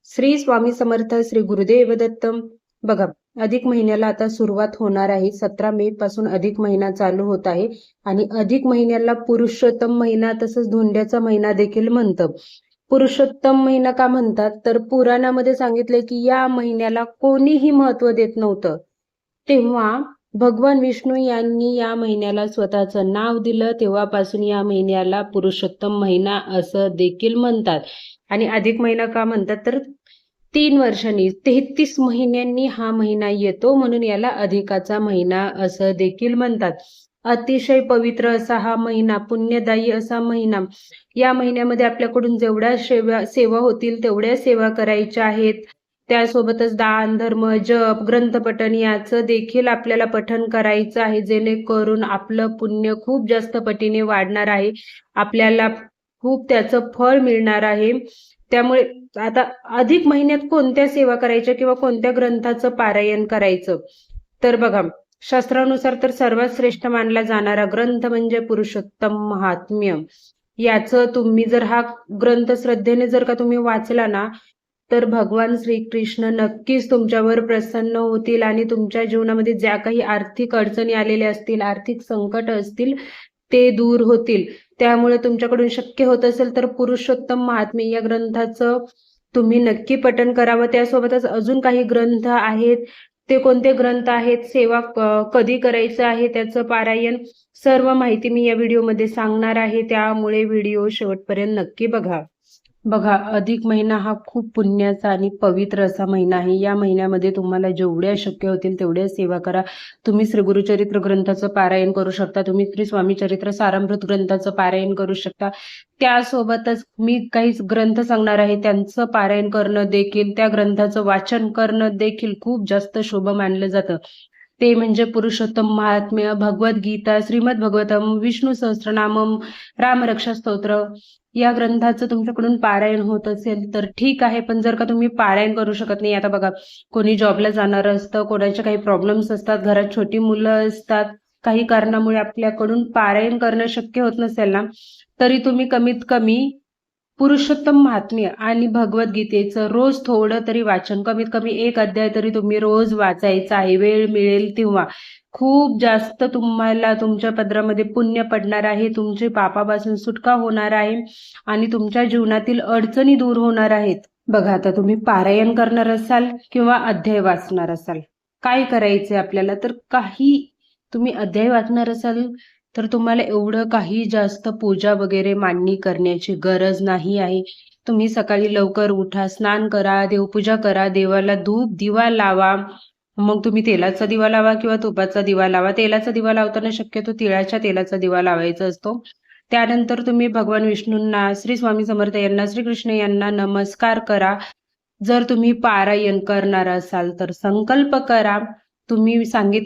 श्री स्वामी समर्थ श्री गुरुदेव दत्त. बघा, अधिक महिन्याला आता सुरुवात होणार आहे. 17 मे पासून अधिक महिना चालू होत आहे आणि अधिक महिन्याला पुरुषोत्तम महिना तसंच धोंड्याचा महिना देखील म्हणतात. पुरुषोत्तम महिना का म्हणतात तर पुराणामध्ये सांगितले की या महिन्याला कोणीही महत्व देत नव्हतं. तेव्हा भगवान विष्णू यांनी या महिन्याला स्वतःचं नाव दिलं. तेव्हापासून या महिन्याला पुरुषोत्तम महिना असं देखील म्हणतात. आणि अधिक महिना का म्हणतात तर 3 वर्षांनी 33 महिन्यांनी हा महिना येतो, म्हणून याला अधिकाचा महिना असं देखील म्हणतात. अतिशय पवित्र असा हा महिना, पुण्यदायी असा महिना. या महिन्यामध्ये आपल्याकडून जेवढ्या सेवा होतील तेवढ्या सेवा करायच्या आहेत. त्यासोबतच दान, धर्म, जप, ग्रंथपठण याचं देखील आपल्याला पठण करायचं आहे, जेणेकरून आपलं पुण्य खूप जास्त पटीने वाढणार आहे. आपल्याला खूप त्याचं फळ मिळणार आहे. त्यामुळे आता अधिक महिन्यात कोणत्या सेवा करायच्या किंवा कोणत्या ग्रंथाचं पारायण करायचं तर बघा, शास्त्रानुसार तर सर्वात श्रेष्ठ मानला जाणारा ग्रंथ म्हणजे पुरुषोत्तम महात्म्य. याचं तुम्ही जर हा ग्रंथ श्रद्धेने जर का तुम्ही वाचला ना, तर भगवान श्रीकृष्ण नक्कीच तुमच्यावर प्रसन्न होतील आणि तुमच्या जीवनामध्ये ज्या काही आर्थिक अडचणी आलेल्या असतील, आर्थिक संकट असतील, ते दूर होतील. त्यामुळे तुमच्याकडून शक्य होत असेल तर पुरुषोत्तम महात्म्य या ग्रंथाचं तुम्ही नक्की पठण करावं. त्यासोबतच अजून काही ग्रंथ आहेत. ते कोणते ग्रंथ आहेत, सेवा कधी करायचं आहे, त्याचं पारायण, सर्व माहिती मी या व्हिडिओमध्ये सांगणार आहे. त्यामुळे व्हिडिओ शेवटपर्यंत नक्की बघा. बघा, अधिक महिना हा खूप पुण्याचा आणि पवित्र असा महिना आहे. या महिन्यामध्ये तुम्हाला जेवढ्या शक्य होतील तेवढ्या सेवा करा. तुम्ही श्री गुरुचरित्र ग्रंथाचं पारायण करू शकता. तुम्ही श्री स्वामी चरित्र सारामृत ग्रंथाचं पारायण करू शकता. त्यासोबतच मी काही ग्रंथ सांगणार आहे, त्यांचं पारायण करणं देखील, त्या ग्रंथाचं वाचन करणं देखील खूप जास्त शुभ मानलं जातं. ते म्हणजे पुरुषोत्तम महात्म्य, भगवद्गीता, श्रीमद भगवतम, विष्णू सहस्त्रनामम, रामरक्षा स्तोत्र. या ग्रंथाचं तुमच्याकडून पारायण होत असेल तर ठीक आहे, पण जर का तुम्ही पारायण करू शकत नाही, आता बघा, कोणी जॉबला जाणार असतं, कोणाचे काही प्रॉब्लेम्स असतात, घरात छोटी मुलं असतात, काही कारणामुळे आपल्याकडून पारायण करणं शक्य होत नसेल ना, तरी तुम्ही कमीत कमी पुरुषोत्तम महात्म्य आणि भगवद्गीतेचं रोज थोडं तरी वाचन, कमीत कमी 1 अध्याय तरी तुम्ही रोज वाचायचा आहे. वेळ मिळेल तेव्हा. खूप जास्त तुम्हाला तुमच्या पदरामध्ये पुण्य पडणार आहे. तुमचे पापापासून सुटका होणार आहे आणि तुमच्या जीवनातील अडचणी दूर होणार आहेत. बघा, आता तुम्ही पारायण करणार असाल किंवा अध्याय वाचणार असाल, काय करायचंय आपल्याला तर काही तुम्ही अध्याय वाचणार असाल तर तुम्हाला एवढं काही जास्त पूजा वगैरे मांडणी करण्याची गरज नाही आहे. तुम्ही सकाळी लवकर उठा, स्नान करा, देवपूजा करा, देवाला धूप दिवा लावा. मग तुम्ही तेलाचा दिवा लावा किंवा तुपाचा दिवा लावा. तेलाचा दिवा लावताना शक्यतो तिळाच्या तेलाचा दिवा लावायचा असतो. त्यानंतर तुम्ही भगवान विष्णूंना, श्री स्वामी समर्थ यांना, श्रीकृष्ण यांना नमस्कार करा. जर तुम्ही पारायण करणार असाल तर संकल्प करा. तुम्ही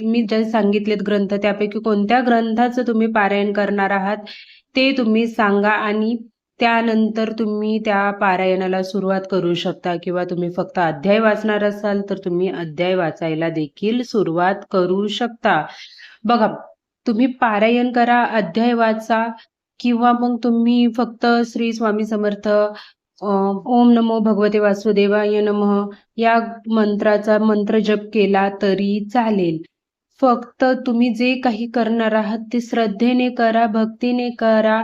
मी जे सांगितलेत ग्रंथ, त्यापैकी कोणत्या ग्रंथाचं तुम्ही पारायण करणार आहात ते तुम्ही सांगा आणि त्यानंतर तुम्ही त्या पारायणाला सुरुवात करू शकता. किंवा तुम्ही फक्त अध्याय वाचणार असाल तर तुम्ही अध्याय वाचायला देखील सुरुवात करू शकता. बघा, तुम्ही पारायण करा, अध्याय वाचा, किंवा मग तुम्ही फक्त श्री स्वामी समर्थ, ओम नमो भगवते वासुदेवाय नमः या मंत्राचा मंत्र जप केला तरी चालेल. फक्त तुम्ही जे काही करणार आहात ते श्रद्धेने करा, भक्तीने करा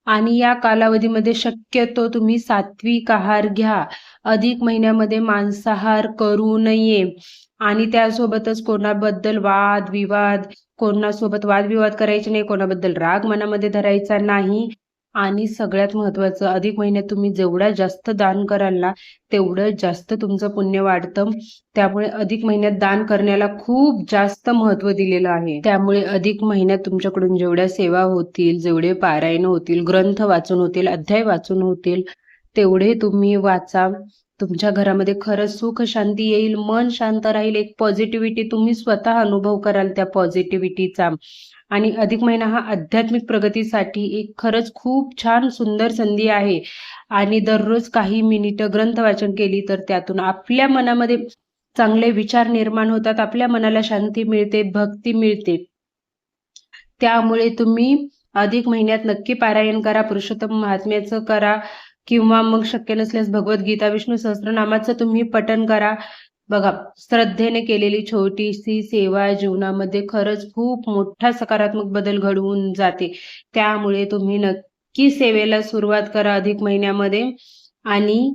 आणि या कालावधीमध्ये शक्यतो तुम्ही सात्विक आहार घ्या. अधिक महिन्यामध्ये मांसाहार करू नये आणि त्यासोबतच कोणाबद्दल कोणासोबत वादविवाद करायचे नाही, कोणाबद्दल राग मनामध्ये धरायचा नाही. आणि सगळ्यात महत्वाचं, अधिक महिन्यात तुम्ही जेवढा जास्त दान कराल ना, तेवढं जास्त तुमचं पुण्य वाढतं. त्यामुळे अधिक महिन्यात दान करण्याला खूप जास्त महत्व दिलेलं आहे. त्यामुळे अधिक महिन्यात तुमच्याकडून जेवढ्या सेवा होतील, जेवढे पारायण होतील, ग्रंथ वाचून होतील, अध्याय वाचून होतील, तेवढे तुम्ही वाचा. तुमच्या घरामध्ये खरंच सुख शांती येईल, मन शांत राहील, एक पॉझिटिव्हिटी तुम्ही स्वतः अनुभव कराल त्या पॉझिटिव्हिटीचा. आणि अधिक महिना हा आध्यात्मिक प्रगतीसाठी एक खरंच खूप छान सुंदर संधी आहे. आणि दररोज काही मिनिटं ग्रंथ वाचन केली तर त्यातून आपल्या मनामध्ये चांगले विचार निर्माण होतात, आपल्या मनाला शांती मिळते, भक्ती मिळते. त्यामुळे तुम्ही अधिक महिन्यात नक्की पारायण करा, पुरुषोत्तम महात्म्याचं करा. किंवा मग शक्य नसल्यास भगवद्गीता विष्णू सहस्त्रनामाचं तुम्ही पठण करा. बघा, श्रद्धेने केलेली छोटीशी सेवा जीवनामध्ये खरंच खूप मोठा सकारात्मक बदल घडवून जाते. त्यामुळे तुम्ही नक्की सेवेला सुरुवात करा अधिक महिन्यामध्ये. आणि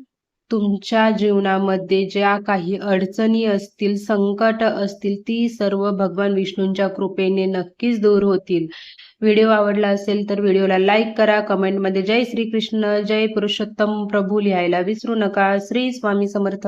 तुमच्या जीवनामध्ये ज्या काही अडचणी असतील, संकट असतील, ती सर्व भगवान विष्णूंच्या कृपेने नक्कीच दूर होतील. व्हिडिओ आवडला असेल तर व्हिडिओला लाईक करा, कमेंटमध्ये जय श्रीकृष्ण, जय पुरुषोत्तम प्रभू लिहायला विसरू नका. श्री स्वामी समर्थ.